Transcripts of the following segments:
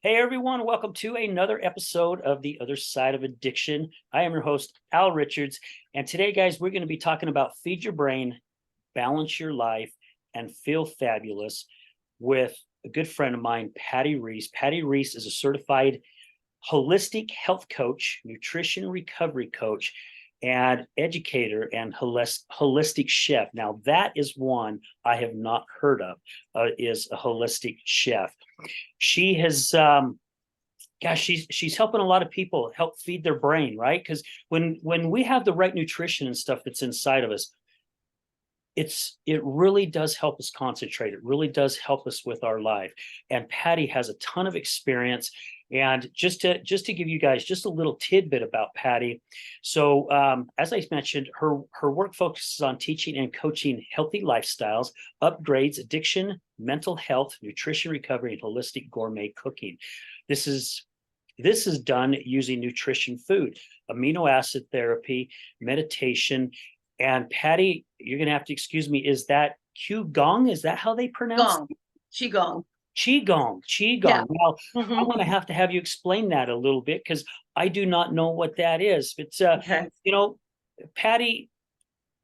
Hey everyone, welcome to another episode of The Other Side of Addiction. I am your host, Al Richards, and today, guys, we're going to be talking about feed your brain, balance your life, and feel fabulous with a good friend of mine, Patty Reese. Patty Reese is a certified holistic health coach, nutrition recovery coach, and educator and holistic chef. Now, that is one I have not heard of, is a holistic chef. She has gosh, she's helping a lot of people help feed their brain, right? Because when we have the right nutrition and stuff that's inside of us, it really does help us concentrate. It really does help us with our life. And Patty has a ton of experience. And just to give you guys just a little tidbit about Patty, so as I mentioned, her work focuses on teaching and coaching healthy lifestyles, upgrades, addiction, mental health, nutrition recovery, and holistic gourmet cooking. This is this is done using nutrition, food, amino acid therapy, meditation. And Patty, you're going to have to excuse me. Is that Qigong? Is that how they pronounce Gong, Qigong. Qigong? Yeah. Qigong. Now, I'm Mhm. going to have you explain that a little bit because I do not know what that is. It's Okay. you know, Patty,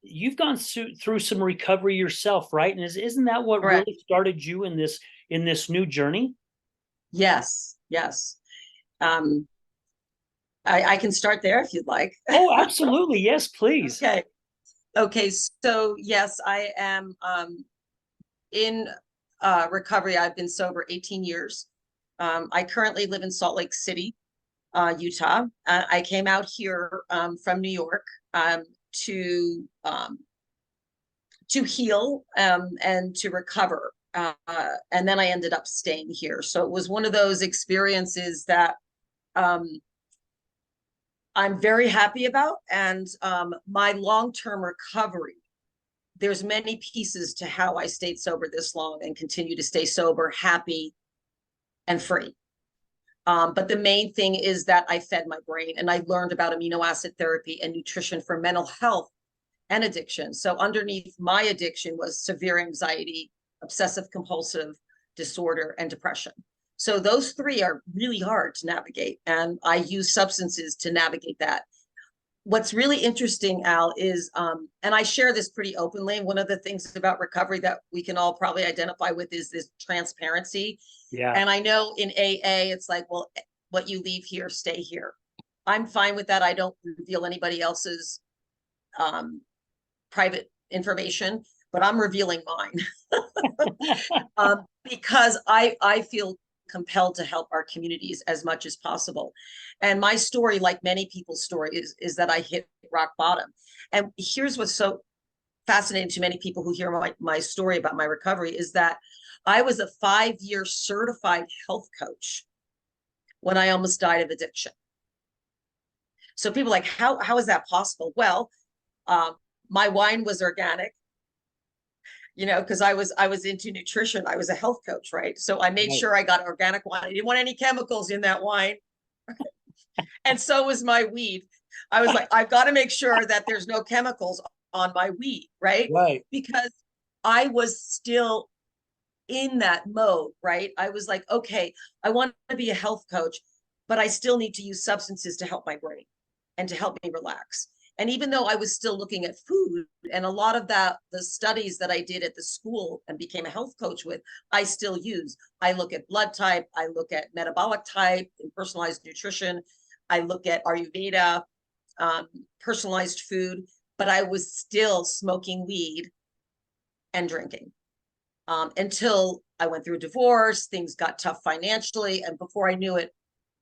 you've gone through some recovery yourself, right? And isn't that what Correct. really started you in this new journey? Yes. Yes. Um, I can start there if you'd like. Oh, absolutely. Yes, please. Okay. Okay. So yes, I am in recovery. I've been sober 18 years. I currently live in Salt Lake City, Utah. I came out here from New York um, to um, to heal and to recover. And then I ended up staying here. So it was one of those experiences that um, I'm very happy about. And my long-term recovery, there's many pieces to how I stayed sober this long and continue to stay sober, happy, and free. But the main thing is that I fed my brain and I learned about amino acid therapy and nutrition for mental health and addiction. So underneath my addiction was severe anxiety, obsessive compulsive disorder, and depression. So those three are really hard to navigate. And I use substances to navigate that. What's really interesting, Al, is, and I share this pretty openly. One of the things about recovery that we can all probably identify with is this transparency. Yeah. And I know in AA, it's like, well, what you leave here, stay here. I'm fine with that. I don't reveal anybody else's um, private information, but I'm revealing mine because I feel compelled to help our communities as much as possible. And my story, like many people's story, is that I hit rock bottom. And here's what's so fascinating to many people who hear my story about my recovery is that I was a 5-year certified health coach when I almost died of addiction. So people are like, how is that possible? Well, um, my wine was organic, because I was into nutrition. I was a health coach, right? So I made Right. sure I got organic wine. I didn't want any chemicals in that wine. And so was my weed. I was like, I've got to make sure that there's no chemicals on my weed, right? Right. Because I was still in that mode, right? I was like, okay, I want to be a health coach, but I still need to use substances to help my brain and to help me relax. And even though I was still looking at food and a lot of the studies that I did at the school and became a health coach with, I still use. I look at blood type, I look at metabolic type and personalized nutrition. I look at Ayurveda, personalized food, but I was still smoking weed and drinking until I went through a divorce. Things got tough financially. And before I knew it,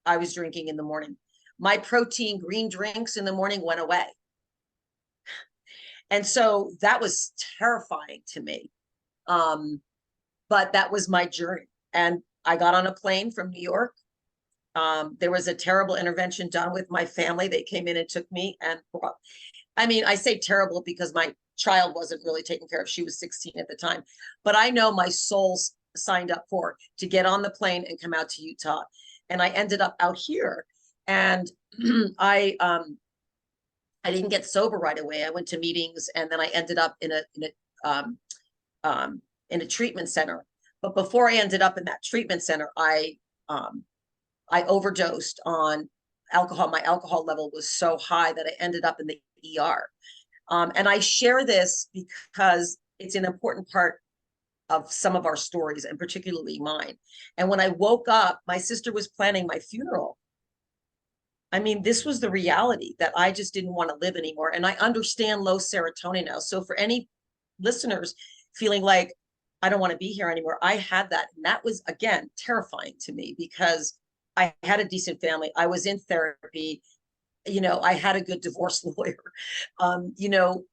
I was drinking in the morning. My protein green drinks in the morning went away. And so that was terrifying to me. But that was my journey. And I got on a plane from New York. There was a terrible intervention done with my family. They came in and took me and brought, I mean, I say terrible because my child wasn't really taken care of. She was 16 at the time. But I know my soul signed up for to get on the plane and come out to Utah. And I ended up out here. And I didn't get sober right away. I went to meetings and then I ended up um, in a treatment center. But before I ended up in that treatment center, I I overdosed on alcohol. My alcohol level was so high that I ended up in the ER. And I share this because it's an important part of some of our stories, and particularly mine. And when I woke up, my sister was planning my funeral. I mean, this was the reality that I just didn't want to live anymore. And I understand low serotonin now. So for any listeners feeling like I don't want to be here anymore, I had that. And that was, again, terrifying to me because I had a decent family. I was in therapy. I had a good divorce lawyer. You know,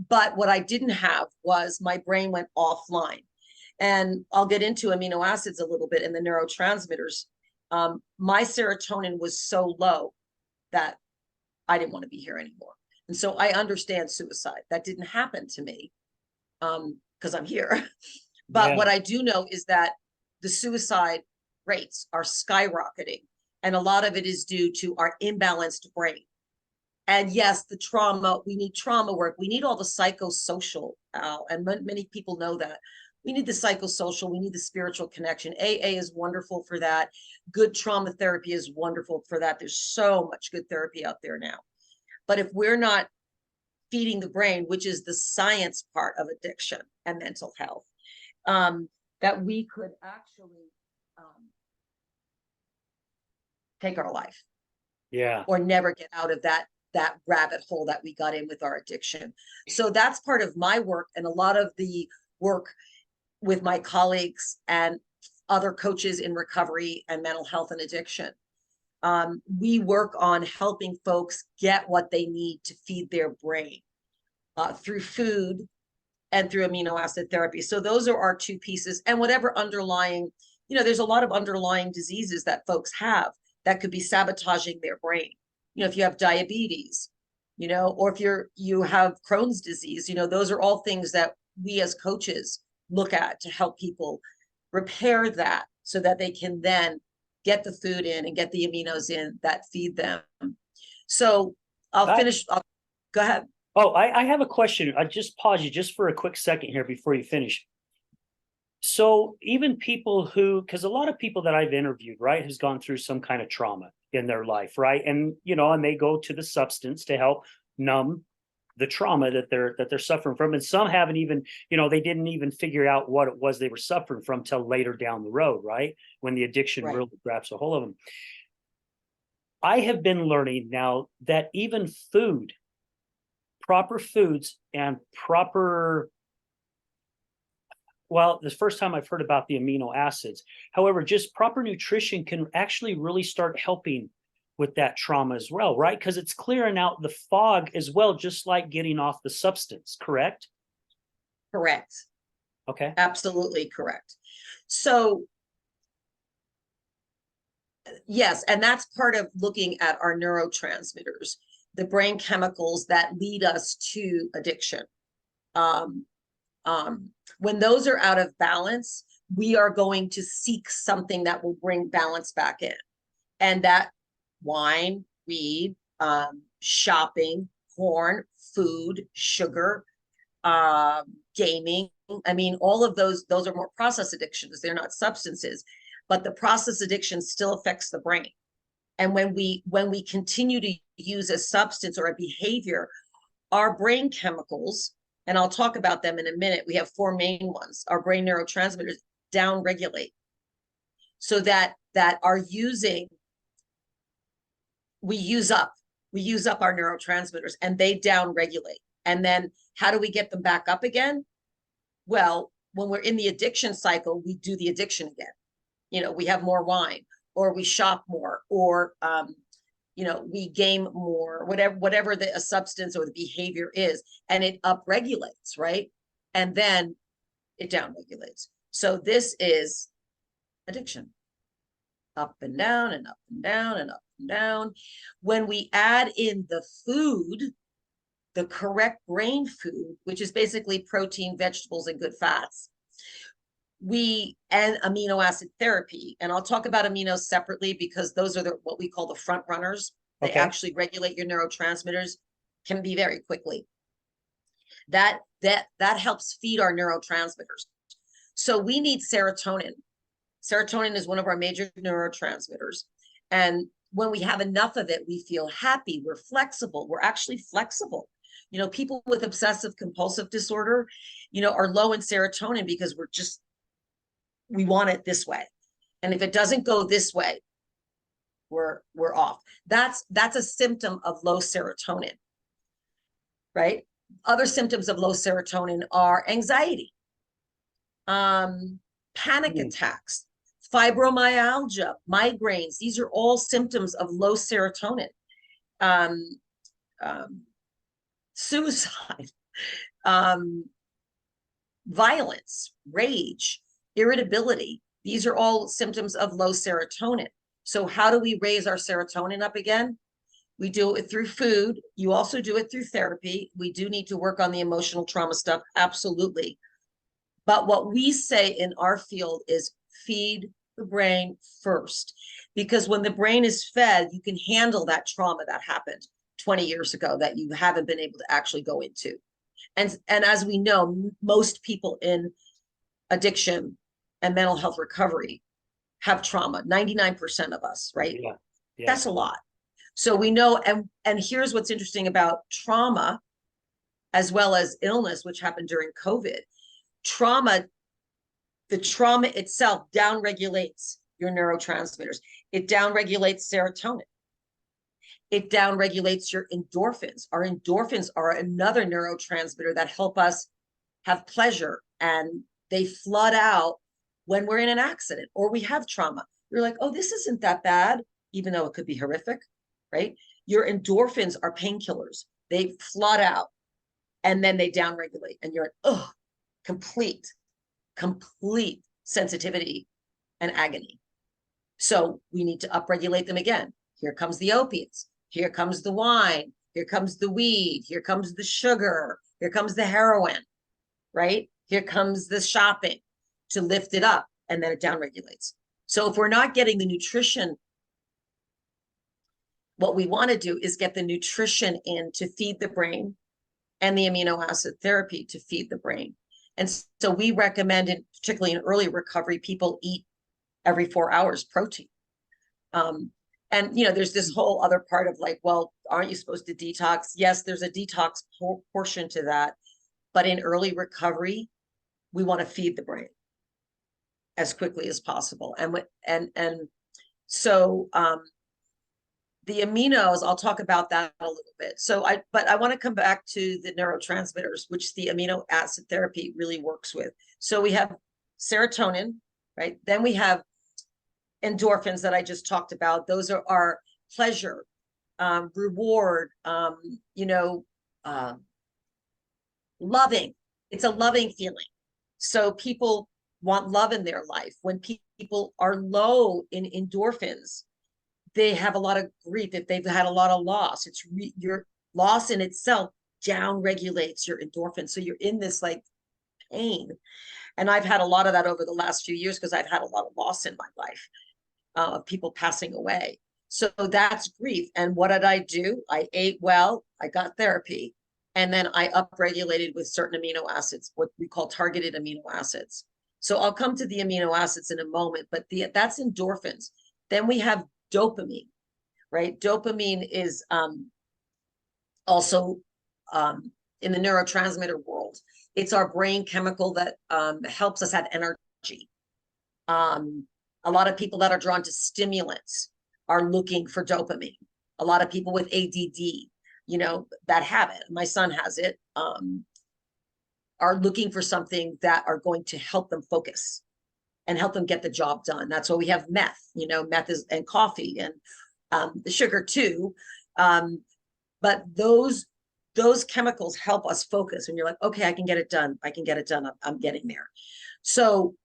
but what I didn't have was my brain went offline. And I'll get into amino acids a little bit and the neurotransmitters. My serotonin was so low that I didn't want to be here anymore. And so I understand suicide. That didn't happen to me because I'm here. But Yeah. what I do know is that the suicide rates are skyrocketing. And a lot of it is due to our imbalanced brain. And yes, the trauma, we need trauma work. We need all the psychosocial, and many people know that. We need the psychosocial, we need the spiritual connection. AA is wonderful for that. Good trauma therapy is wonderful for that. There's so much good therapy out there now. But if we're not feeding the brain, which is the science part of addiction and mental health, that we could actually take our life. Yeah. Or never get out of that rabbit hole that we got in with our addiction. So that's part of my work, and a lot of the work with my colleagues and other coaches in recovery and mental health and addiction. We work on helping folks get what they need to feed their brain through food and through amino acid therapy. So those are our two pieces. And whatever underlying, there's a lot of underlying diseases that folks have that could be sabotaging their brain. If you have diabetes, or if you have Crohn's disease, those are all things that we as coaches look at to help people repair that so that they can then get the food in and get the aminos in that feed them. So I'll finish. Go ahead. Oh, I have a question. I just pause you just for a quick second here before you finish. So even people because a lot of people that I've interviewed, right, has gone through some kind of trauma in their life, right? And, and they go to the substance to help numb the trauma that they're suffering from. And some haven't even, they didn't even figure out what it was they were suffering from till later down the road, right? When the addiction really grabs a hold of them. I have been learning now that even proper foods and proper, well, the first time I've heard about the amino acids. However, just proper nutrition can actually really start helping with that trauma as well, right? Because it's clearing out the fog as well, just like getting off the substance, correct? Correct. Okay. Absolutely correct. So yes, and that's part of looking at our neurotransmitters, the brain chemicals that lead us to addiction. When those are out of balance, we are going to seek something that will bring balance back in. And that wine, weed, shopping, porn, food, sugar, gaming. I mean, all of those are more process addictions. They're not substances, but the process addiction still affects the brain. And when we continue to use a substance or a behavior, our brain chemicals, and I'll talk about them in a minute. We have four main ones. Our brain neurotransmitters downregulate, so that we use up our neurotransmitters and they downregulate. And then how do we get them back up again? Well, when we're in the addiction cycle, we do the addiction again. We have more wine, or we shop more, or we game more, whatever a substance or the behavior is, and it upregulates, right? And then it downregulates. So this is addiction. Up and down and up and down and up and down. When we add in the food, the correct brain food, which is basically protein, vegetables, and good fats, and amino acid therapy, and I'll talk about aminos separately because those are what we call the front runners. They actually regulate your neurotransmitters, can be very quickly. That helps feed our neurotransmitters. So we need serotonin. Serotonin is one of our major neurotransmitters. And when we have enough of it, we feel happy, we're flexible, we're actually flexible. You know, people with obsessive compulsive disorder, you know, are low in serotonin because we want it this way. And if it doesn't go this way, we're off. That's a symptom of low serotonin, right? Other symptoms of low serotonin are anxiety, panic attacks, fibromyalgia, migraines. These are all symptoms of low serotonin. Um, Suicide, violence, rage, irritability. These are all symptoms of low serotonin. So how do we raise our serotonin up again? We do it through food. You also do it through therapy. We do need to work on the emotional trauma stuff, absolutely. But what we say in our field is feed the brain first, because when the brain is fed, you can handle that trauma that happened 20 years ago that you haven't been able to actually go into. And as we know, most people in addiction and mental health recovery have trauma, 99% of us, right? Yeah. Yeah. That's a lot. So we know, and here's what's interesting about trauma as well as illness, which happened during COVID. Trauma, the trauma itself downregulates your neurotransmitters. It downregulates serotonin. It downregulates your endorphins. Our endorphins are another neurotransmitter that help us have pleasure, and they flood out when we're in an accident or we have trauma. You're like, oh, this isn't that bad, even though it could be horrific, right? Your endorphins are painkillers. They flood out and then they downregulate, and you're like, oh, complete sensitivity and agony. So we need to upregulate them again. Here comes the opiates. Here comes the wine. Here comes the weed. Here comes the sugar. Here comes the heroin, right? Here comes the shopping to lift it up, and then it downregulates. So if we're not getting the nutrition, what we want to do is get the nutrition in to feed the brain and the amino acid therapy to feed the brain. And so we recommend, particularly in early recovery, people eat every 4 hours protein. And, you know, there's this whole other part of like, well, aren't you supposed to detox? Yes, there's a detox portion to that. But in early recovery, we want to feed the brain as quickly as possible. And so the aminos, I'll talk about that a little bit. But I want to come back to the neurotransmitters, which the amino acid therapy really works with. So we have serotonin, right? Then we have endorphins that I just talked about. Those are our pleasure, reward, loving. It's a loving feeling. So people want love in their life. When people are low in endorphins, they have a lot of grief. If they've had a lot of loss, your loss in itself down regulates your endorphins. So you're in this like pain. And I've had a lot of that over the last few years because I've had a lot of loss in my life of people passing away. So that's grief. And what did I do? I ate well, I got therapy, and then I upregulated with certain amino acids, what we call targeted amino acids. So I'll come to the amino acids in a moment, but that's endorphins. Then we have dopamine, right? Dopamine is also in the neurotransmitter world. It's our brain chemical that helps us have energy. A lot of people that are drawn to stimulants are looking for dopamine. A lot of people with ADD, you know, that have it, my son has it, are looking for something that are going to help them focus and help them get the job done. That's why we have meth, you know, and coffee and the sugar too. But those chemicals help us focus. And you're like, okay, I can get it done. I can get it done. I'm getting there. So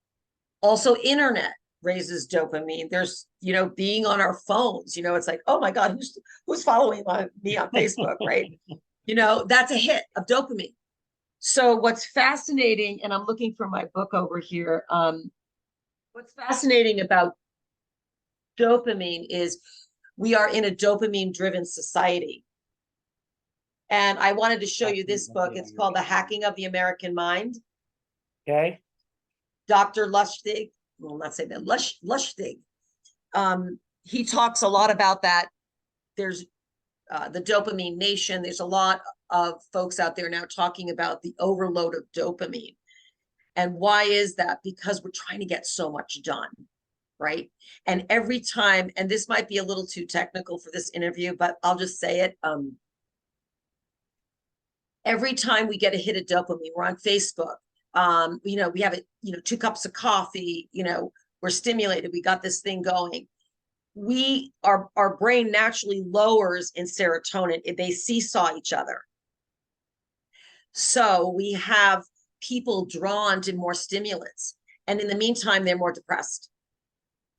also internet raises dopamine. There's, you know, being on our phones, you know, it's like, oh my God, who's following me on Facebook, right? You know, that's a hit of dopamine. So what's fascinating, and I'm looking for my book over here. What's fascinating about dopamine is we are in a dopamine-driven society. And I wanted to show you this book. It's called The Hacking of the American Mind. Okay. Dr. Lustig, well, not say that, Lustig. he talks a lot about that. There's the dopamine nation. There's a lot of folks out there now talking about the overload of dopamine. And why is that? Because we're trying to get so much done, right? And every time, and this might be a little too technical for this interview, but I'll just say it. Every time we get a hit of dopamine, we're on Facebook. We have 2 cups of coffee, we're stimulated, we got this thing going. Our brain naturally lowers in serotonin if they seesaw each other. So we have people drawn to more stimulants. And in the meantime, they're more depressed.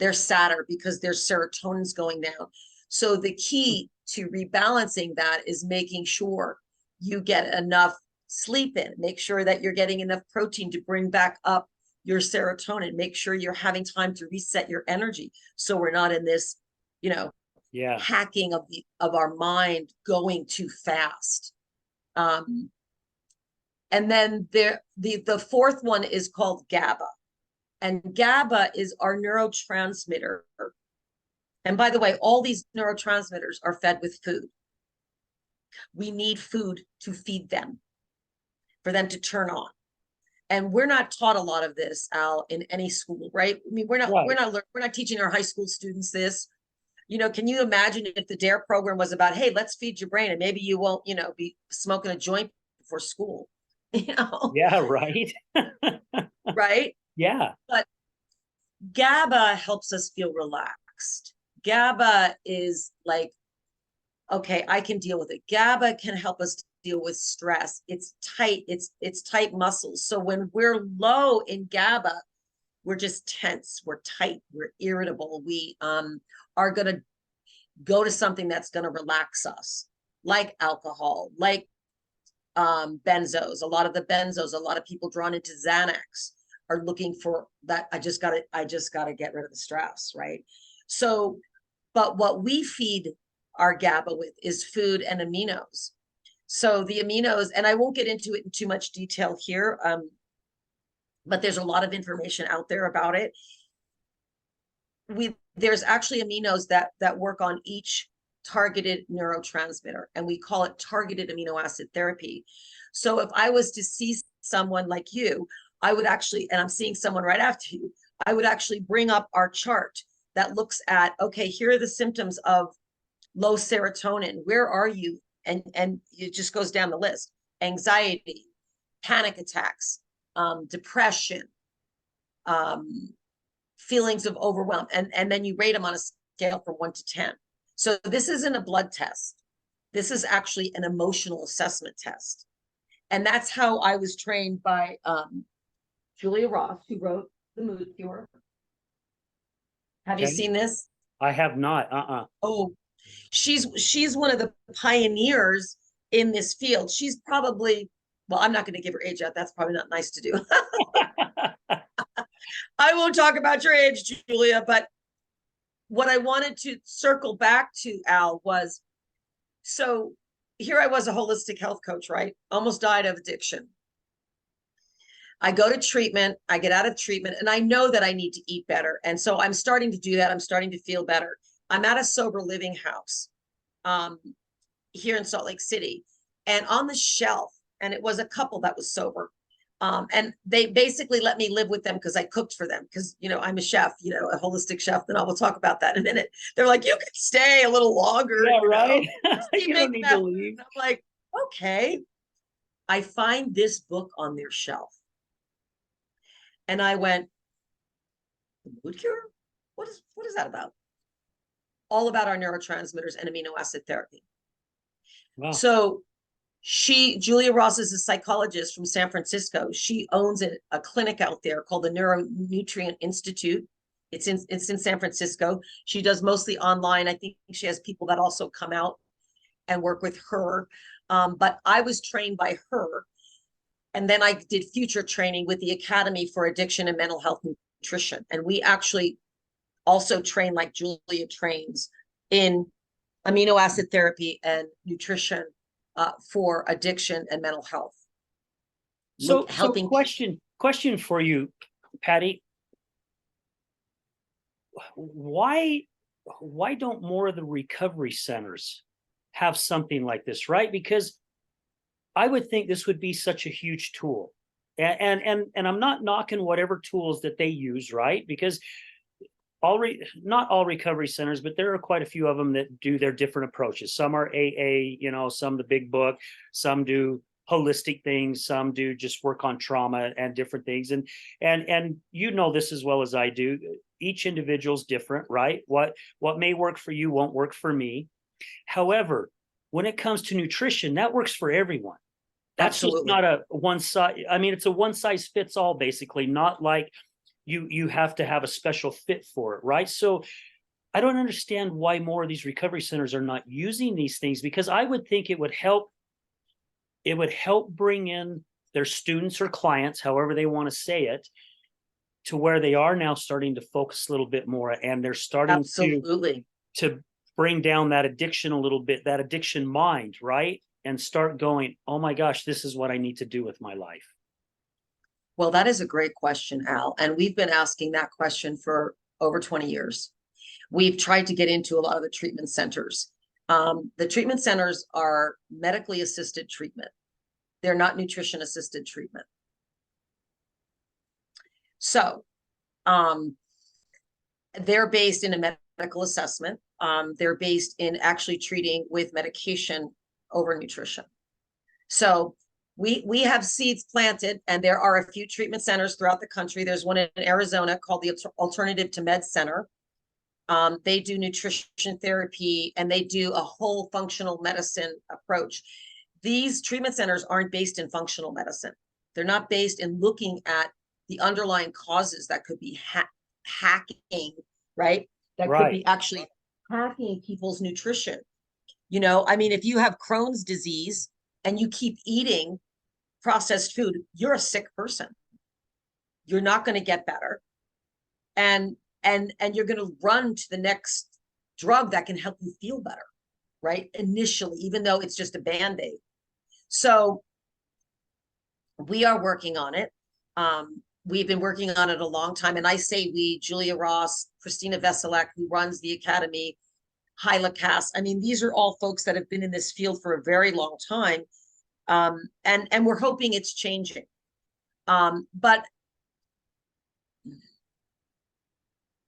They're sadder because their serotonin's going down. So the key to rebalancing that is making sure you get enough sleep in, make sure that you're getting enough protein to bring back up your serotonin, make sure you're having time to reset your energy. So we're not in this, hacking of our mind going too fast. And then the fourth one is called GABA. And GABA is our neurotransmitter. And by the way, all these neurotransmitters are fed with food. We need food to feed them, for them to turn on. And we're not taught a lot of this, Al, in any school, right? I mean, we're not teaching our high school students this. Can you imagine if the DARE program was about, hey, let's feed your brain, and maybe you won't, be smoking a joint before school, Yeah, right. Right? Yeah. But GABA helps us feel relaxed. GABA is like, okay, I can deal with it. GABA can help us deal with stress. It's tight. It's tight muscles. So when we're low in GABA, we're just tense. We're tight. We're irritable. We are going to go to something that's going to relax us, like alcohol, like benzos. A lot of people drawn into Xanax are looking for that. I just got to get rid of the stress, right? So, but what we feed our GABA with is food and aminos. So the aminos, and I won't get into it in too much detail here, but there's a lot of information out there about it. There's actually aminos that work on each targeted neurotransmitter, and we call it targeted amino acid therapy. So if I was to see someone like you, I would actually, and I'm seeing someone right after you, I would actually bring up our chart that looks at, okay, here are the symptoms of low serotonin. Where are you? And it just goes down the list: anxiety, panic attacks, depression, feelings of overwhelm, and then you rate them on a scale from 1 to 10. So this isn't a blood test. This is actually an emotional assessment test. And that's how I was trained by Julia Ross, who wrote The Mood Cure. Have you seen this? I have not. Oh, she's one of the pioneers in this field. She's probably, well, I'm not going to give her age out. That's probably not nice to do. I won't talk about your age, Julia, but what I wanted to circle back to, Al, was, so here I was, a holistic health coach, right? Almost died of addiction. I go to treatment, I get out of treatment, and I know that I need to eat better. And so I'm starting to do that. I'm starting to feel better. I'm at a sober living house here in Salt Lake City, and on the shelf, and it was a couple that was sober. And they basically let me live with them because I cooked for them, because, I'm a chef, a holistic chef. Then I will talk about that in a minute. They're like, you could stay a little longer. Yeah, right. You don't need to leave. I'm like, okay. I find this book on their shelf. And I went, The Mood Cure? What is that about? All about our neurotransmitters and amino acid therapy. Wow. So Julia Ross is a psychologist from San Francisco. She owns a clinic out there called the Neuronutrient Institute. It's in San Francisco. She does mostly online. I think she has people that also come out and work with her. But I was trained by her. And then I did future training with the Academy for Addiction and Mental Health Nutrition. And we actually also train, like Julia trains, in amino acid therapy and nutrition for addiction and mental health. So question for you, Patty. Why why don't more of the recovery centers have something like this, right? Because I would think this would be such a huge tool. And I'm not knocking whatever tools that they use, right? Because not all recovery centers, but there are quite a few of them that do their different approaches. Some are AA, some the big book, some do holistic things, some do just work on trauma and different things. And this as well as I do. Each individual's different, right? What may work for you won't work for me. However, when it comes to nutrition, that works for everyone. That's just Absolutely. not a one size. I mean, it's a one size fits all, basically, not like you have to have a special fit for it, right? So I don't understand why more of these recovery centers are not using these things, because I would think it would help bring in their students or clients, however they want to say it, to where they are now starting to focus a little bit more, and they're starting Absolutely. to bring down that addiction a little bit, that addiction mind, right? And start going, oh my gosh, this is what I need to do with my life. Well, that is a great question, Al. And we've been asking that question for over 20 years. We've tried to get into a lot of the treatment centers. The treatment centers are medically assisted treatment. They're not nutrition assisted treatment. So they're based in a medical assessment. They're based in actually treating with medication over nutrition. So we have seeds planted, and there are a few treatment centers throughout the country. There's one in Arizona called the Alternative to Med Center. They do nutrition therapy, and they do a whole functional medicine approach. These treatment centers aren't based in functional medicine. They're not based in looking at the underlying causes that could be hacking, right? That could be actually hacking people's nutrition. I mean, if you have Crohn's disease and you keep eating processed food, you're a sick person. You're not going to get better. And you're going to run to the next drug that can help you feel better, right? Initially, even though it's just a Band-Aid. So we are working on it. We've been working on it a long time. And I say we, Julia Ross, Christina Veselak, who runs the Academy, Hyla Cass. I mean, these are all folks that have been in this field for a very long time. And we're hoping it's changing. But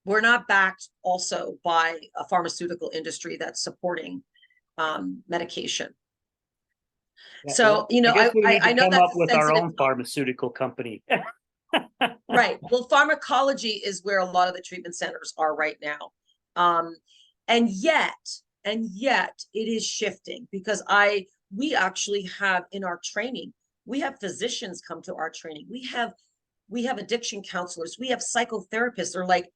we're not backed also by a pharmaceutical industry that's supporting medication. Yeah, So, I guess we need to I know come that's up a with our sensitive own pharmaceutical company. right. Well, pharmacology is where a lot of the treatment centers are right now. And yet it is shifting, because we actually have in our training, we have physicians come to our training. We have addiction counselors. We have psychotherapists. They're like,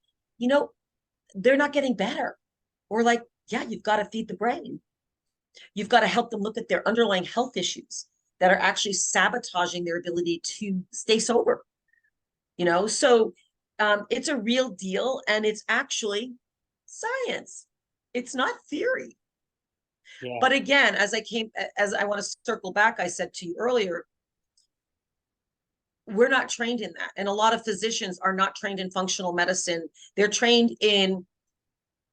they're not getting better. We're like, yeah, you've got to feed the brain. You've got to help them look at their underlying health issues that are actually sabotaging their ability to stay sober. So it's a real deal, and it's actually science. It's not theory. Yeah. But again, as I want to circle back, I said to you earlier, we're not trained in that. And a lot of physicians are not trained in functional medicine. They're trained in,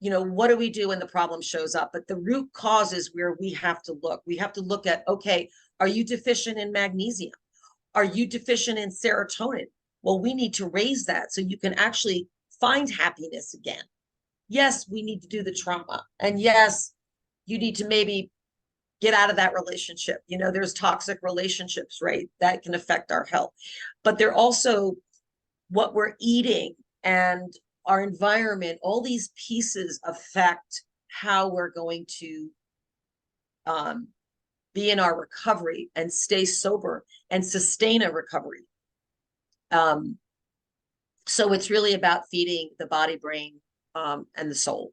what do we do when the problem shows up? But the root cause is where we have to look. We have to look at, okay, are you deficient in magnesium? Are you deficient in serotonin? Well, we need to raise that so you can actually find happiness again. Yes, we need to do the trauma. And yes, you need to maybe get out of that relationship. There's toxic relationships, right? That can affect our health. But they're also what we're eating and our environment. All these pieces affect how we're going to be in our recovery and stay sober and sustain a recovery. So it's really about feeding the body, brain, and the soul.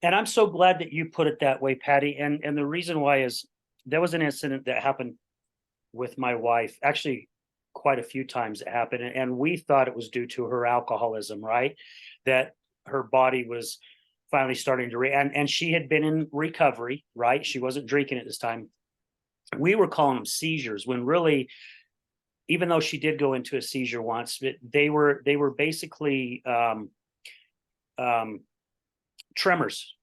And I'm so glad that you put it that way, Patty. And the reason why is there was an incident that happened with my wife, actually quite a few times it happened. And we thought it was due to her alcoholism, right? That her body was finally starting to and she had been in recovery, right? She wasn't drinking at this time. We were calling them seizures, when really, even though she did go into a seizure once, they were basically tremors.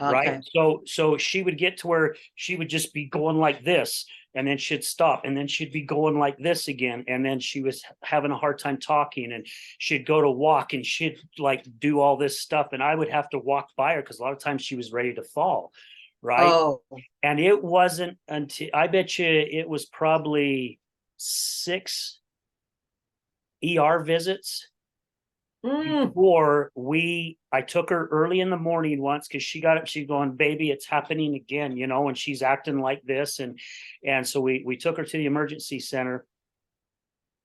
Okay. Right. So she would get to where she would just be going like this, and then she'd stop, and then she'd be going like this again, and then she was having a hard time talking, and she'd go to walk, and she'd like do all this stuff, and I would have to walk by her because a lot of times she was ready to fall. Right. Oh, And it wasn't until, I bet you it was probably 6 ER visits mm, before I took her early in the morning once because she got up, she's going, baby, it's happening again, and she's acting like this. And so we took her to the emergency center.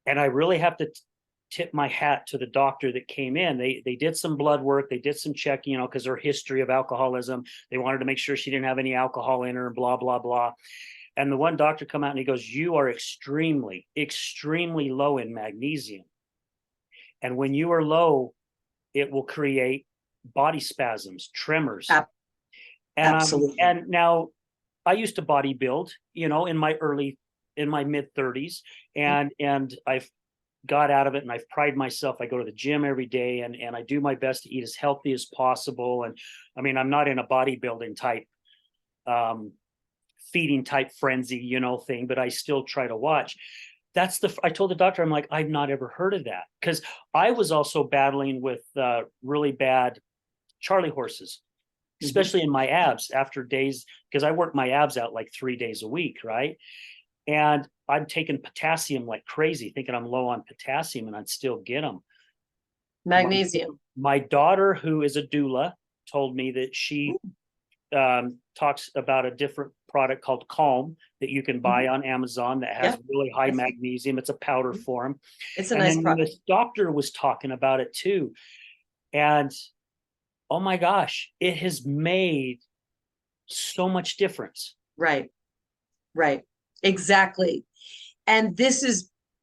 And I really have to tip my hat to the doctor that came in. They did some blood work, they did some checking, because her history of alcoholism, they wanted to make sure she didn't have any alcohol in her, blah, blah, blah. And the one doctor come out and he goes, you are extremely, extremely low in magnesium. And when you are low, it will create body spasms, tremors. absolutely. And now I used to bodybuild, in my mid 30s, and I've got out of it, and I've prided myself. I go to the gym every day, and I do my best to eat as healthy as possible. And I mean, I'm not in a bodybuilding type, feeding type frenzy, thing, but I still try to watch. I told the doctor, I'm like, I've not ever heard of that, because I was also battling with really bad Charlie horses, especially in my abs after days, because I work my abs out like 3 days a week, right? And I'm taking potassium like crazy, thinking I'm low on potassium, and I'd still get them. Magnesium. My daughter, who is a doula, told me that she talks about a different product called Calm that you can buy on Amazon that has really high magnesium. It's a powder form. It's a nice product. This doctor was talking about it too. And oh my gosh, it has made so much difference. Right. Exactly. And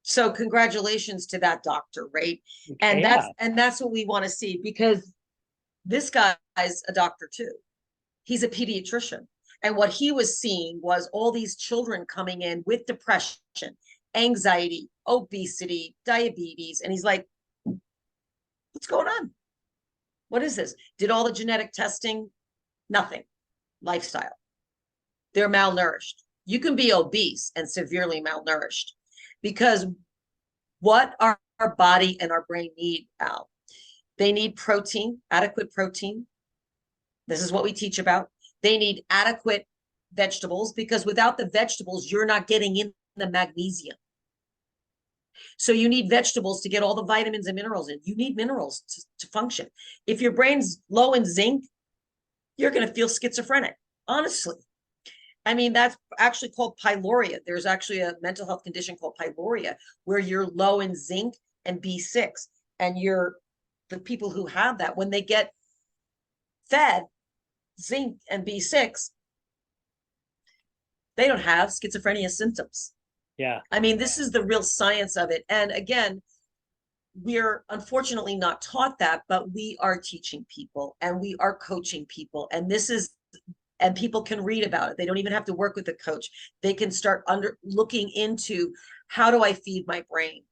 so congratulations to that doctor, right? And that's what we want to see, because this guy's a doctor too. He's a pediatrician. And what he was seeing was all these children coming in with depression, anxiety, obesity, diabetes. And he's like, what's going on? What is this? Did all the genetic testing? Nothing. Lifestyle. They're malnourished. You can be obese and severely malnourished, because what our body and our brain need, Al, they need protein, adequate protein. This is what we teach about. They need adequate vegetables, because without the vegetables, you're not getting in the magnesium. So you need vegetables to get all the vitamins and minerals in. You need minerals to function. If your brain's low in zinc, you're going to feel schizophrenic, honestly. I mean, that's actually called pylorrhea. There's actually a mental health condition called pylorrhea, where you're low in zinc and B6. And the people who have that, when they get fed zinc and B6, they don't have schizophrenia symptoms. Yeah. I mean, this is the real science of it. And again, we're unfortunately not taught that, but we are teaching people and we are coaching people. And people can read about it. They don't even have to work with a coach. They can start looking into, how do I feed my brain?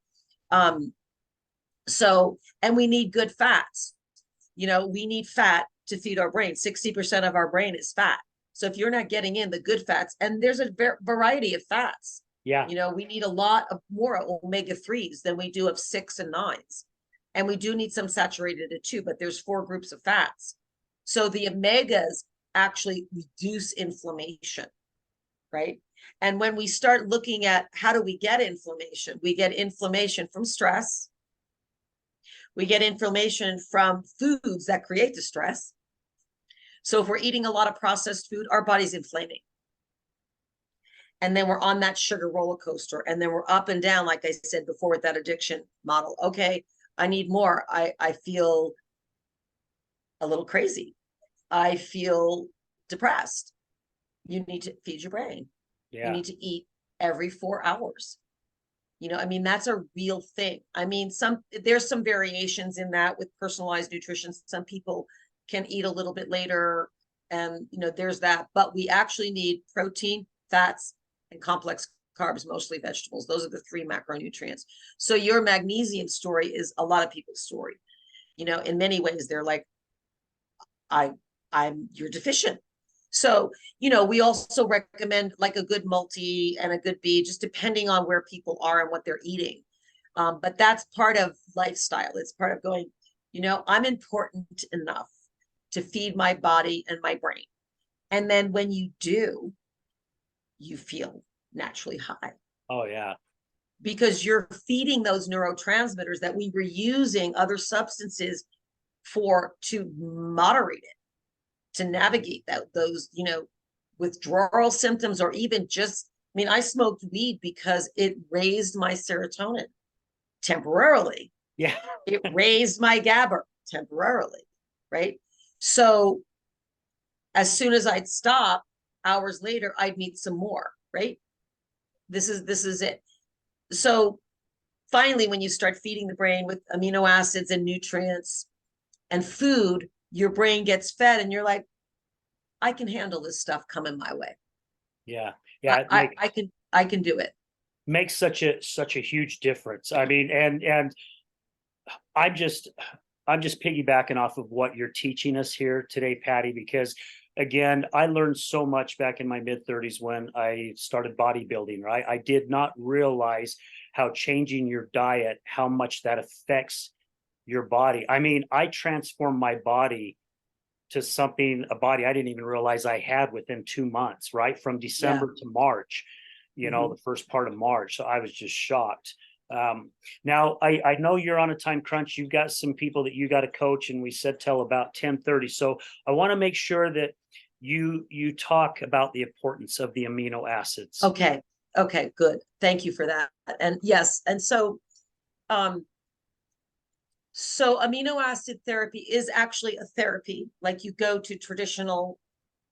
And we need good fats. We need fat to feed our brain. 60% of our brain is fat. So if you're not getting in the good fats, and there's a variety of fats. Yeah. We need a lot of more omega-3s than we do of 6 and 9s. And we do need some saturated at 2, but there's 4 groups of fats. So the omegas actually reduce inflammation, right? And when we start looking at how do we get inflammation, we get inflammation from stress. We get inflammation from foods that create the stress. So if we're eating a lot of processed food, our body's inflaming. And then we're on that sugar roller coaster. And then we're up and down, like I said before, with that addiction model. Okay, I need more. I feel a little crazy. I feel depressed. You need to feed your brain. Yeah. You need to eat every 4 hours. I mean, that's a real thing. I mean, there's some variations in that with personalized nutrition. Some people can eat a little bit later, and there's that. But we actually need protein, fats, and complex carbs, mostly vegetables. Those are the 3 macronutrients. So your magnesium story is a lot of people's story. In many ways, they're like, you're deficient. So, we also recommend like a good multi and a good B, just depending on where people are and what they're eating. But that's part of lifestyle. It's part of going, I'm important enough to feed my body and my brain. And then when you do, you feel naturally high. Oh yeah. Because you're feeding those neurotransmitters that we were using other substances to moderate it, to navigate those, withdrawal symptoms, or even just, I smoked weed because it raised my serotonin temporarily. Yeah. It raised my GABA temporarily, right? So as soon as I'd stop, hours later, I'd meet some more, right? This is it. So finally, when you start feeding the brain with amino acids and nutrients and food, your brain gets fed and you're like, I can handle this stuff coming my way. Yeah. Yeah. I can do it. Makes such a huge difference. I mean, and I'm just piggybacking off of what you're teaching us here today, Patty, because again, I learned so much back in my mid-30s when I started bodybuilding, right? I did not realize how changing your diet, how much that affects your body. I mean, I transformed my body to a body I didn't even realize I had within 2 months, right? From December to March, the first part of March. So I was just shocked. Now I know you're on a time crunch. You've got some people that you got to coach, and we said till about 10:30. So I want to make sure that you talk about the importance of the amino acids. Okay, good. Thank you for that. And yes, and so amino acid therapy is actually a therapy. Like you go to traditional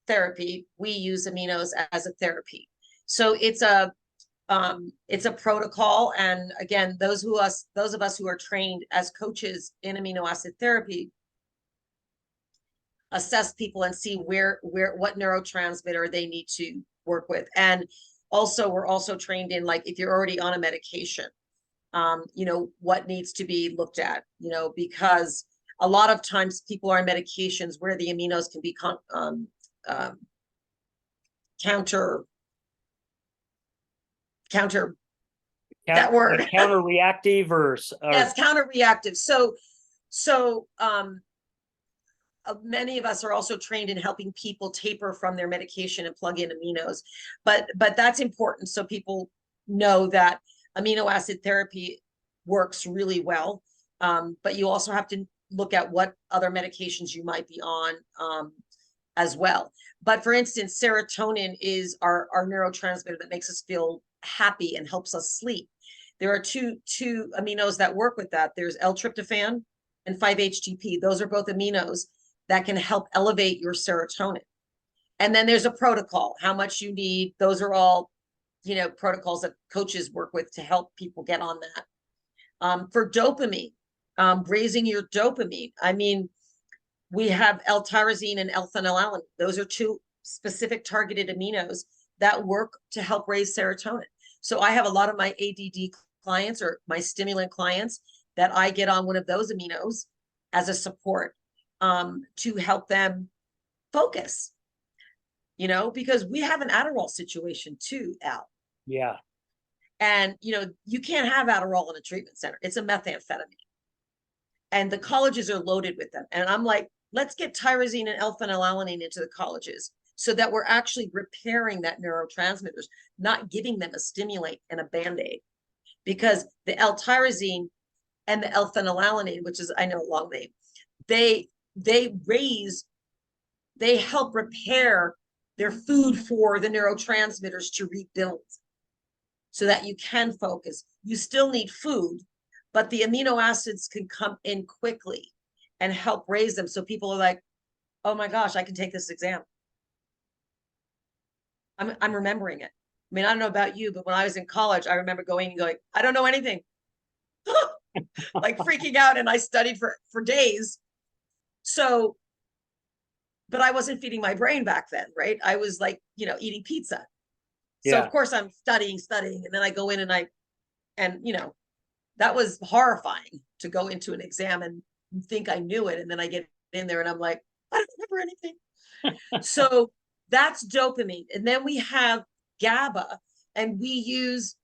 therapy, we use aminos as a therapy. So it's a protocol. And again, those of us who are trained as coaches in amino acid therapy assess people and see what neurotransmitter they need to work with. And also, we're also trained in, like, if you're already on a medication, what needs to be looked at, because a lot of times people are on medications where the aminos can be that word counter-reactive or yes, counter-reactive. So many of us are also trained in helping people taper from their medication and plug in aminos, but that's important so people know that amino acid therapy works really well. But you also have to look at what other medications you might be on as well. But for instance, serotonin is our neurotransmitter that makes us feel happy and helps us sleep. There are two aminos that work with that. There's L-tryptophan and 5-HTP. Those are both aminos that can help elevate your serotonin. And then there's a protocol, how much you need. Those are all, protocols that coaches work with to help people get on that. For dopamine, raising your dopamine. I mean, we have L-tyrosine and L-phenylalanine. Those are two specific targeted aminos that work to help raise serotonin. So I have a lot of my ADD clients or my stimulant clients that I get on one of those aminos as a support to help them focus, because we have an Adderall situation too, Al. Yeah. And, you can't have Adderall in a treatment center. It's a methamphetamine. And the colleges are loaded with them. And I'm like, let's get tyrosine and L-phenylalanine into the colleges so that we're actually repairing that neurotransmitters, not giving them a stimulant and a Band-Aid. Because the L-tyrosine and the L-phenylalanine, which is, I know, a long name, they help repair their food for the neurotransmitters to rebuild so that you can focus. You still need food, but the amino acids can come in quickly and help raise them. So people are like, oh my gosh, I can take this exam. I'm remembering it. I mean, I don't know about you, but when I was in college, I remember going and going, I don't know anything. Like freaking out. And I studied for days. So, but I wasn't feeding my brain back then, right? I was like, eating pizza. So of course I'm studying. And then I go in and that was horrifying to go into an exam and think I knew it. And then I get in there and I'm like, I don't remember anything. So that's dopamine. And then we have GABA, and we use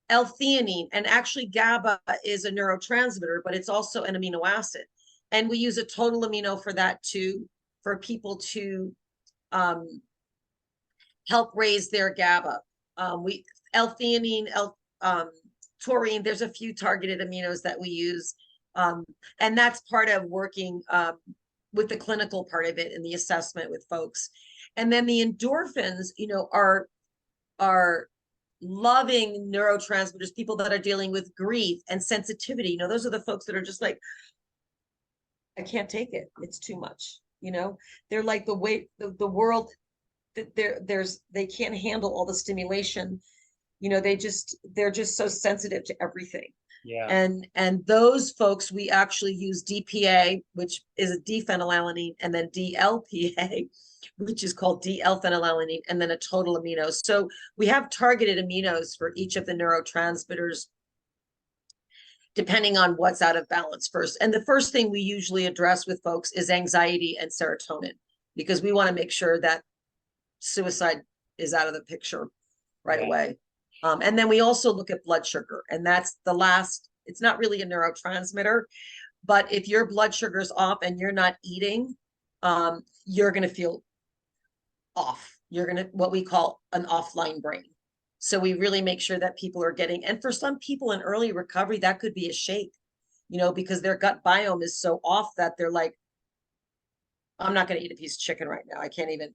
L-theanine. And actually, GABA is a neurotransmitter, but it's also an amino acid. And we use a total amino for that too, for people to help raise their GABA. We L-theanine, taurine. There's a few targeted aminos that we use, and that's part of working with the clinical part of it and the assessment with folks. And then the endorphins, are loving neurotransmitters. People that are dealing with grief and sensitivity, those are the folks that are just like, I can't take it. It's too much. They're like the weight, the world that they can't handle all the stimulation. They're just so sensitive to everything. Yeah. And those folks, we actually use DPA, which is a diphenylalanine, and then DLPA, which is called D-L-phenylalanine, and then a total amino. So we have targeted aminos for each of the neurotransmitters, depending on what's out of balance first. And the first thing we usually address with folks is anxiety and serotonin, because we want to make sure that suicide is out of the picture right away. And then we also look at blood sugar, and that's the last. It's not really a neurotransmitter, but if your blood sugar is off and you're not eating, you're going to feel off. You're going to, what we call an offline brain. So we really make sure that people are getting, and for some people in early recovery, that could be a shake, because their gut biome is so off that they're like, I'm not going to eat a piece of chicken right now. I can't even,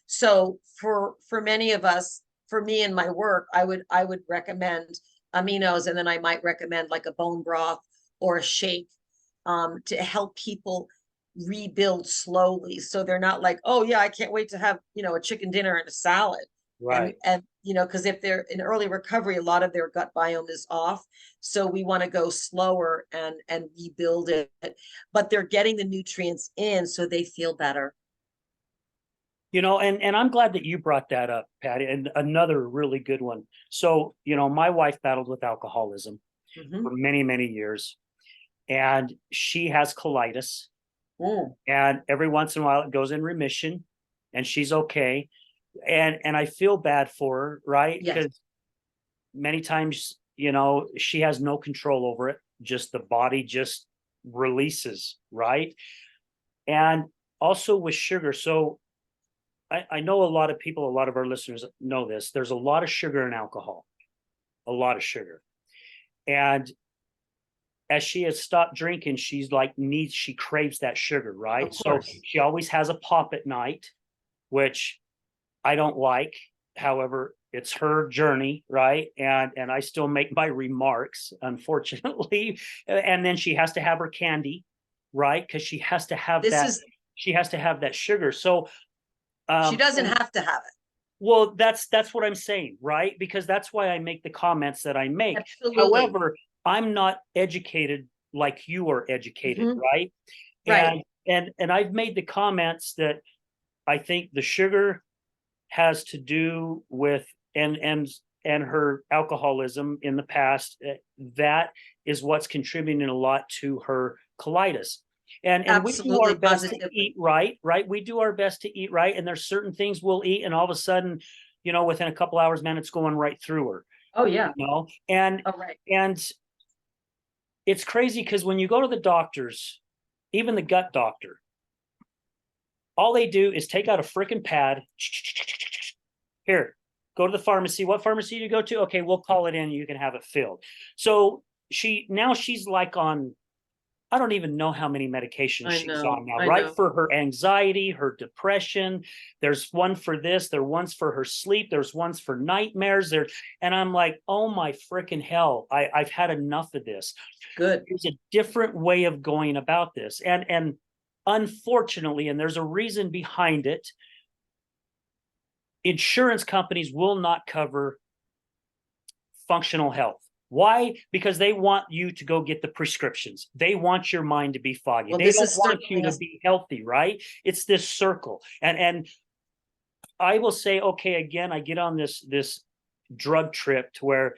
So for many of us, for me in my work, I would recommend aminos, and then I might recommend like a bone broth or a shake to help people rebuild slowly. So they're not like, oh yeah, I can't wait to have, a chicken dinner and a salad. Right. And because if they're in early recovery, a lot of their gut biome is off. So we want to go slower and rebuild it, but they're getting the nutrients in so they feel better. And I'm glad that you brought that up, Patty, and another really good one. So, my wife battled with alcoholism for many, many years, and she has colitis. And every once in a while it goes in remission and she's okay. And I feel bad for her, right? Yes. Because many times, she has no control over it. Just the body just releases, right? And also with sugar. So I know a lot of people, a lot of our listeners know this. There's a lot of sugar in alcohol, a lot of sugar. And as she has stopped drinking, she's like she craves that sugar, right? So she always has a pop at night, which I don't like. However, it's her journey, right? And I still make my remarks, unfortunately. And then she has to have her candy, right? Because she has to have she has to have that sugar. So she doesn't have to have it. Well, that's what I'm saying, right? Because that's why I make the comments that I make. Absolutely. However, I'm not educated like you are educated, right? Right. And I've made the comments that I think the sugar has to do with and her alcoholism in the past. That is what's contributing a lot to her colitis. And we do our best to eat right? We do our best to eat right. And there's certain things we'll eat, and all of a sudden, within a couple hours, man, it's going right through her. Oh yeah. And it's crazy because when you go to the doctors, even the gut doctor, all they do is take out a freaking pad. Here, go to the pharmacy. What pharmacy do you go to? Okay, we'll call it in. You can have it filled. So she's like on, I don't even know how many medications she's on now, right? For her anxiety, her depression. There's one for this. There's ones for her sleep. There's ones for nightmares. And I'm like, oh my freaking hell! I've had enough of this. Good. There's a different way of going about this, and unfortunately, and there's a reason behind it. Insurance companies will not cover functional health. Why? Because they want you to go get the prescriptions. They want your mind to be foggy. They don't want you to be healthy, right? It's this circle. And I will say, okay, again, I get on this drug trip to where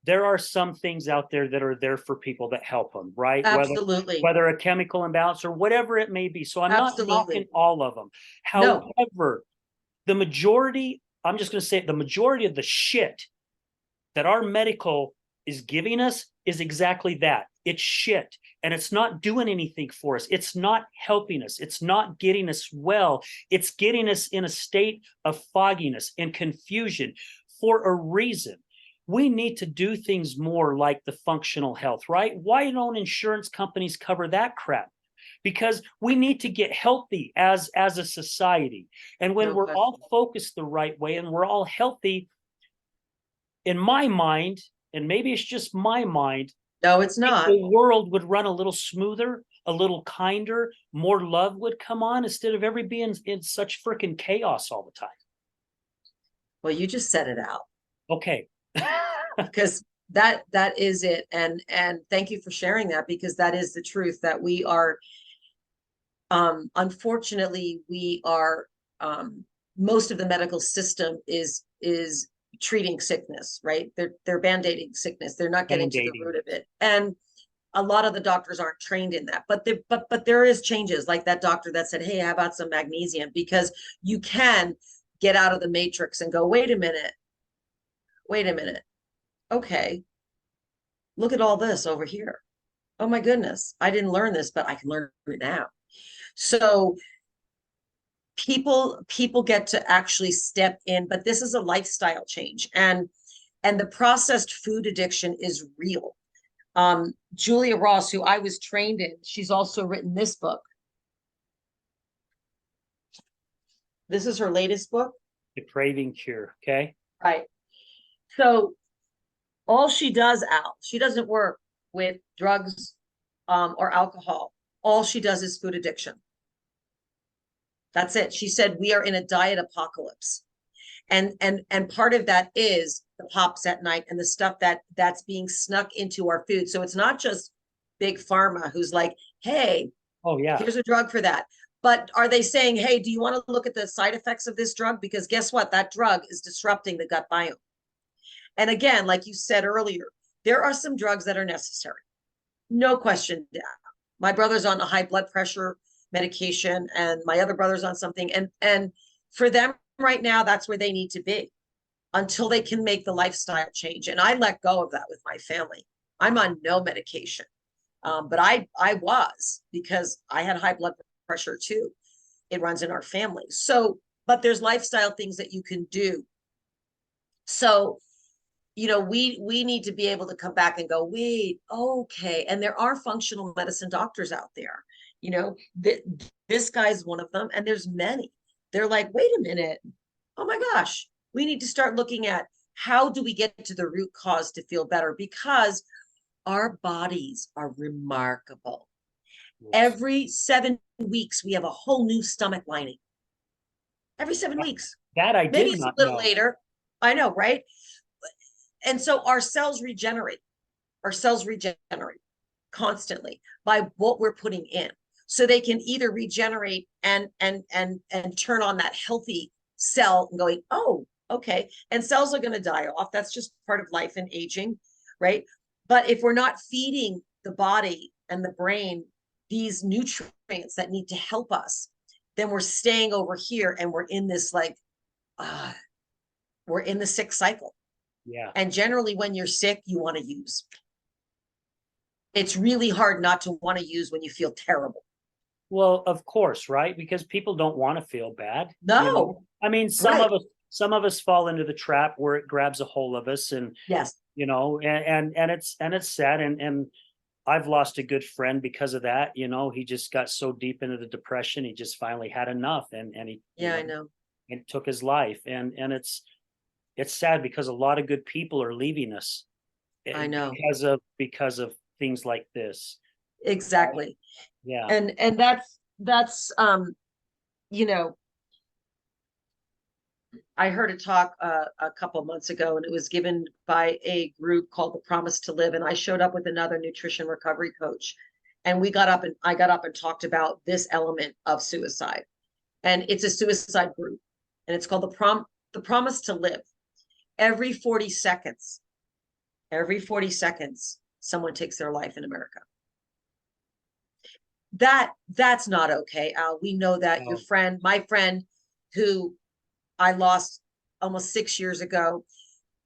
there are some things out there that are there for people that help them, right? Absolutely. Whether a chemical imbalance or whatever it may be. So I'm not knocking Absolutely. all of them. No, However, the majority, I'm just going to say it, the majority of the shit that our medical is giving us is exactly that. It's shit. And it's not doing anything for us. It's not helping us. It's not getting us well. It's getting us in a state of fogginess and confusion for a reason. We need to do things more like the functional health, right? Why don't insurance companies cover that crap? Because we need to get healthy as a society. And when no we're all question. focused the right way and we're all healthy, in my mind, and maybe it's just my mind, No, it's not. the world would run a little smoother, a little kinder, more love would come on instead of every being in such freaking chaos all the time. Well, you just said it out, Okay. because that is it. And thank you for sharing that, because that is the truth, that we are, unfortunately, we are, most of the medical system is treating sickness, right? They're band-aiding sickness. They're not getting to the Band-aiding. root of it. And a lot of the doctors aren't trained in that, but there is changes, like that doctor that said, hey, how about some magnesium? Because you can get out of the matrix and go, wait a minute. Okay, look at all this over here. Oh my goodness, I didn't learn this, but I can learn it now. So people get to actually step in, but this is a lifestyle change, and the processed food addiction is real. Julia Ross, who I was trained in, she's also written this book. This is her latest book. The Craving Cure. Okay. Right. So all she does, Al, she doesn't work with drugs, or alcohol. All she does is food addiction. That's it. She said, we are in a diet apocalypse. And part of that is the pops at night and the stuff that's being snuck into our food. So it's not just big pharma who's like, hey, Oh yeah. here's a drug for that. But are they saying, hey, do you want to look at the side effects of this drug? Because guess what? That drug is disrupting the gut biome. And again, like you said earlier, there are some drugs that are necessary. No question. My brother's on a high blood pressure medication, and my other brother's on something. And for them right now, that's where they need to be until they can make the lifestyle change. And I let go of that with my family. I'm on no medication. But I was, because I had high blood pressure too. It runs in our family. So, but there's lifestyle things that you can do. So, we need to be able to come back and go, wait, okay. And there are functional medicine doctors out there. This guy's one of them, and there's many. They're like, wait a minute. Oh my gosh, we need to start looking at how do we get to the root cause to feel better, because our bodies are remarkable. Yes. Every 7 weeks, we have a whole new stomach lining. Every 7 weeks. That I Maybe did it's a not little know. later. I know, right? And so our cells regenerate. Our cells regenerate constantly by what we're putting in. So they can either regenerate and turn on that healthy cell and going, oh, okay. And cells are going to die off. That's just part of life and aging, right? But if we're not feeding the body and the brain these nutrients that need to help us, then we're staying over here and we're in this we're in the sick cycle. Yeah. And generally when you're sick, you want to use. It's really hard not to want to use when you feel terrible. Well, of course, right? Because people don't want to feel bad. No. I mean, Right. some of us fall into the trap where it grabs a hold of us, and Yes. and it's sad, and I've lost a good friend because of that. He just got so deep into the depression, he just finally had enough, and he Yeah, I know. and took his life, and it's sad because a lot of good people are leaving us I know. because of things like this. Exactly. Yeah. And that's I heard a talk a couple of months ago, and it was given by a group called the Promise to Live. And I showed up with another nutrition recovery coach, and I got up and talked about this element of suicide. And it's a suicide group, and it's called the Promise to Live. Every 40 seconds, Every 40 seconds, someone takes their life in America. That's not okay, Al. We know that your No. friend, my friend, who I lost almost 6 years ago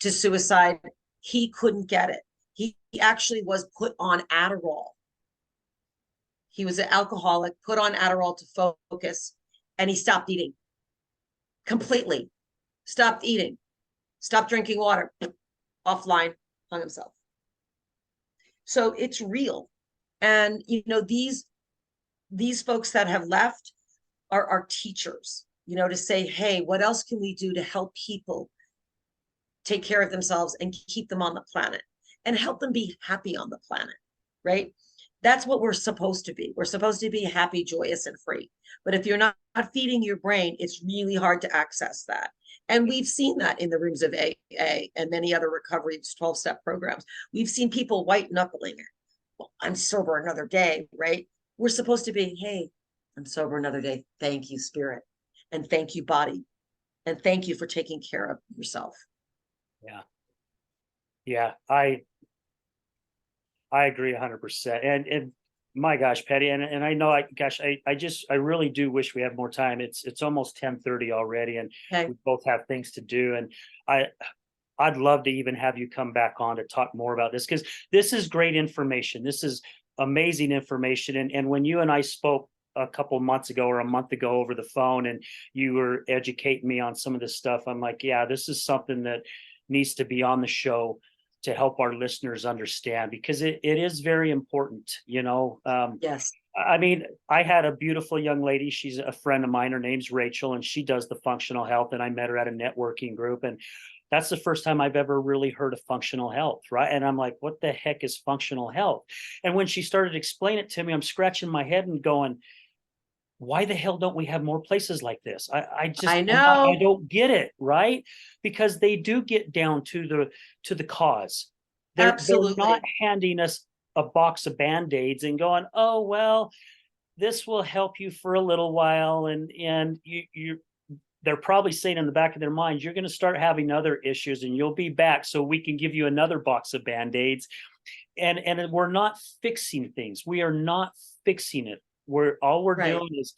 to suicide, he couldn't get it. He actually was put on Adderall. He was an alcoholic, put on Adderall to focus, and he stopped eating completely. Stopped eating, stopped drinking water, offline, hung himself. So it's real. And these folks that have left are our teachers, to say, hey, what else can we do to help people take care of themselves and keep them on the planet and help them be happy on the planet, right? That's what we're supposed to be. We're supposed to be happy, joyous, and free. But if you're not feeding your brain, it's really hard to access that. And we've seen that in the rooms of AA and many other recovery 12-step programs. We've seen people white knuckling it. Well, I'm sober another day, right? We're supposed to be, hey, I'm sober another day. Thank you, spirit. And thank you, body. And thank you for taking care of yourself. Yeah. Yeah. I agree 100%. And my gosh, Patty, and I know I really do wish we have more time. It's almost 10:30 already, and Okay. we both have things to do. And I'd love to even have you come back on to talk more about this, because this is great information. This is amazing information. And when you and I spoke a couple months ago or a month ago over the phone, and you were educating me on some of this stuff, I'm like, yeah, this is something that needs to be on the show to help our listeners understand, because it is very important. Yes. I mean, I had a beautiful young lady. She's a friend of mine. Her name's Rachel, and she does the functional health. And I met her at a networking group. And that's the first time I've ever really heard of functional health. Right. And I'm like, what the heck is functional health? And when she started to explain it to me, I'm scratching my head and going, why the hell don't we have more places like this? I I know. don't get it, right? Because they do get down to the cause. They're not Absolutely. handing us a box of band-aids and going, oh well, this will help you for a little while, and you they're probably saying in the back of their minds, you're going to start having other issues and you'll be back, so we can give you another box of band-aids. And we're not fixing things. We are not fixing it. We're Right. doing is,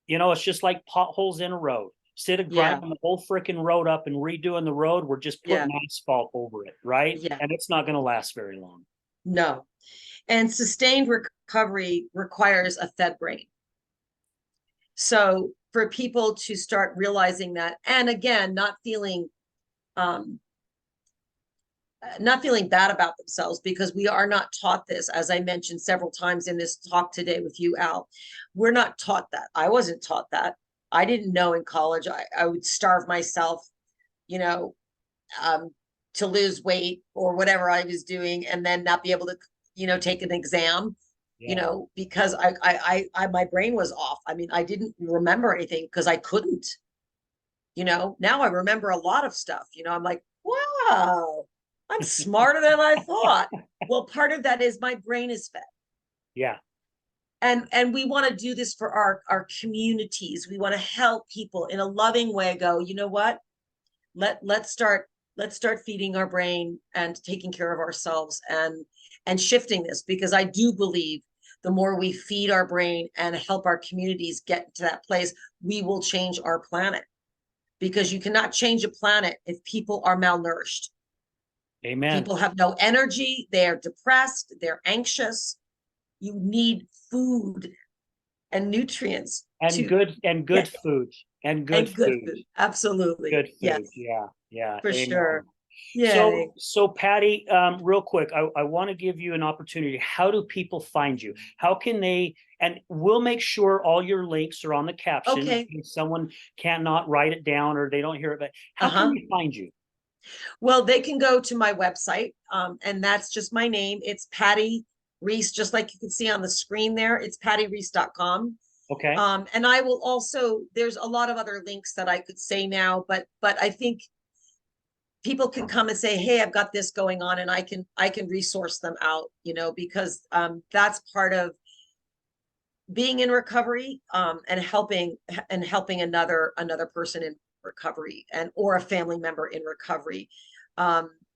it's just like potholes in a road. Instead of Yeah. grinding the whole freaking road up and redoing the road, we're just Yeah. putting asphalt over it, right? Yeah. And it's not going to last very long. No. And sustained recovery requires a fed brain. So for people to start realizing that, and again, um, not feeling bad about themselves, because we are not taught this, as I mentioned several times in this talk today with you, Al. We're not taught that. I wasn't taught that. I didn't know in college. I would starve myself, you know, um, to lose weight or whatever I was doing, and then not be able to, take an exam, Yeah. because I my brain was off. I mean, I didn't remember anything because I couldn't. Now I remember a lot of stuff. I'm like, wow, I'm smarter than I thought. Well, part of that is my brain is fed. Yeah. And we want to do this for our communities. We want to help people in a loving way. Go, you know what? Let's start feeding our brain and taking care of ourselves, and shifting this, because I do believe the more we feed our brain and help our communities get to that place, we will change our planet, because you cannot change a planet if people are malnourished. Amen. People have no energy, they're depressed, they're anxious. You need food and nutrients And to good get, food. And good and good food. food. Absolutely. Good food. Yes, Yeah. Yeah. for Amen. sure. Yay. So Patty, real quick, I want to give you an opportunity. How do people find you? How can they, and we'll make sure all your links are on the caption Okay. if someone cannot write it down or they don't hear it, but how can Uh-huh. we find you? Well, they can go to my website, and that's just my name. It's Patty Reese, just like you can see on the screen there. It's pattyreese.com. Okay. And I will also, there's a lot of other links that I could say now, but I think people can come and say, hey, I've got this going on, and I can resource them out, because that's part of being in recovery, and helping another person in recovery, and or a family member in recovery.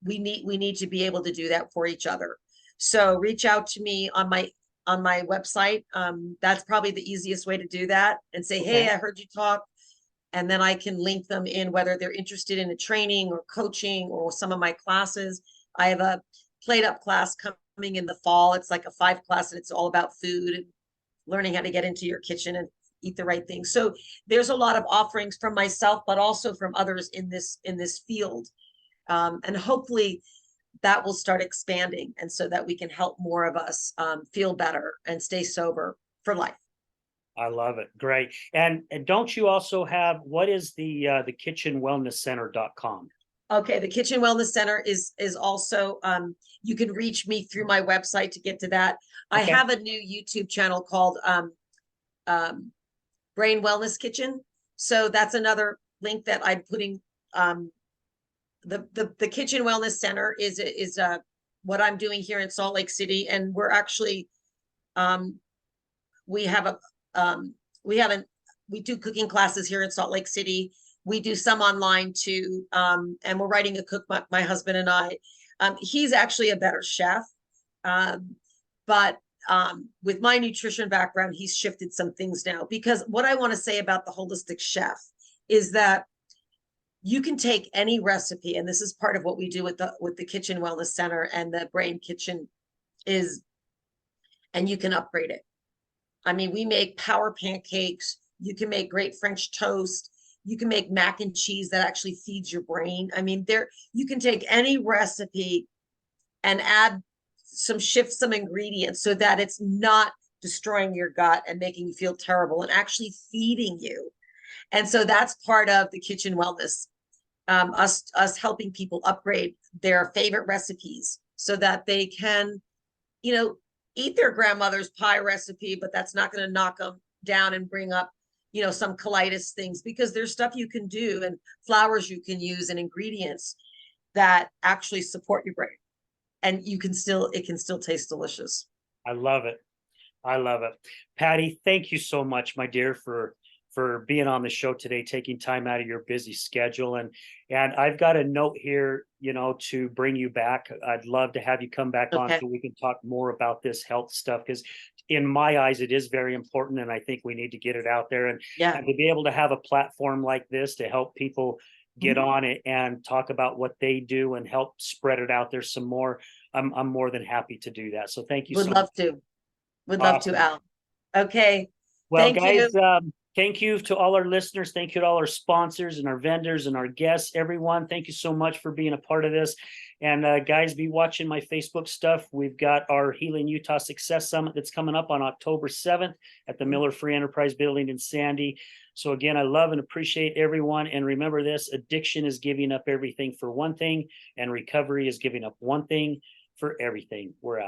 we need to be able to do that for each other. So reach out to me on my website. That's probably the easiest way to do that, and say, Okay. hey, I heard you talk. And then I can link them in, whether they're interested in a training or coaching or some of my classes. I have a Plate Up class coming in the fall. It's like a 5 class, and it's all about food and learning how to get into your kitchen and eat the right things. So there's a lot of offerings from myself, but also from others in this field. And hopefully that will start expanding, and so that we can help more of us feel better and stay sober for life. I love it. Great. And don't you also have, what is the kitchenwellnesscenter.com? Okay, the Kitchen Wellness Center is also, you can reach me through my website to get to that. I Okay. have a new YouTube channel called Brain Wellness Kitchen. So that's another link that I'm putting. The Kitchen Wellness Center is what I'm doing here in Salt Lake City, and we're actually we do cooking classes here in Salt Lake City. We do some online too, and we're writing a cookbook, my husband and I. He's actually a better chef, but with my nutrition background, he's shifted some things now. Because what I want to say about the holistic chef is that you can take any recipe, and this is part of what we do with the Kitchen Wellness Center and the Brain Kitchen and you can upgrade it. I mean, we make power pancakes. You can make great French toast. You can make mac and cheese that actually feeds your brain. I mean, you can take any recipe and shift some ingredients so that it's not destroying your gut and making you feel terrible, and actually feeding you. And so that's part of the Kitchen Wellness, us helping people upgrade their favorite recipes so that they can, eat their grandmother's pie recipe, but that's not going to knock them down and bring up, some colitis things, because there's stuff you can do and flours you can use and ingredients that actually support your brain, and it can still taste delicious. I love it. I love it. Patty, thank you so much, my dear, for being on the show today, taking time out of your busy schedule. And I've got a note here, to bring you back. I'd love to have you come back on Okay. so we can talk more about this health stuff, because in my eyes, it is very important. And I think we need to get it out there, and Yeah. to be able to have a platform like this to help people get on it and talk about what they do and help spread it out there some more. I'm more than happy to do that. So thank you Would so love much. to. Would love to, Awesome. Al. Okay. Well, Thank you. guys, thank you to all our listeners. Thank you to all our sponsors and our vendors and our guests, everyone. Thank you so much for being a part of this. And guys, be watching my Facebook stuff. We've got our Healing Utah Success Summit that's coming up on October 7th at the Miller Free Enterprise Building in Sandy. So again, I love and appreciate everyone. And remember this, addiction is giving up everything for one thing, and recovery is giving up one thing for everything. We're out.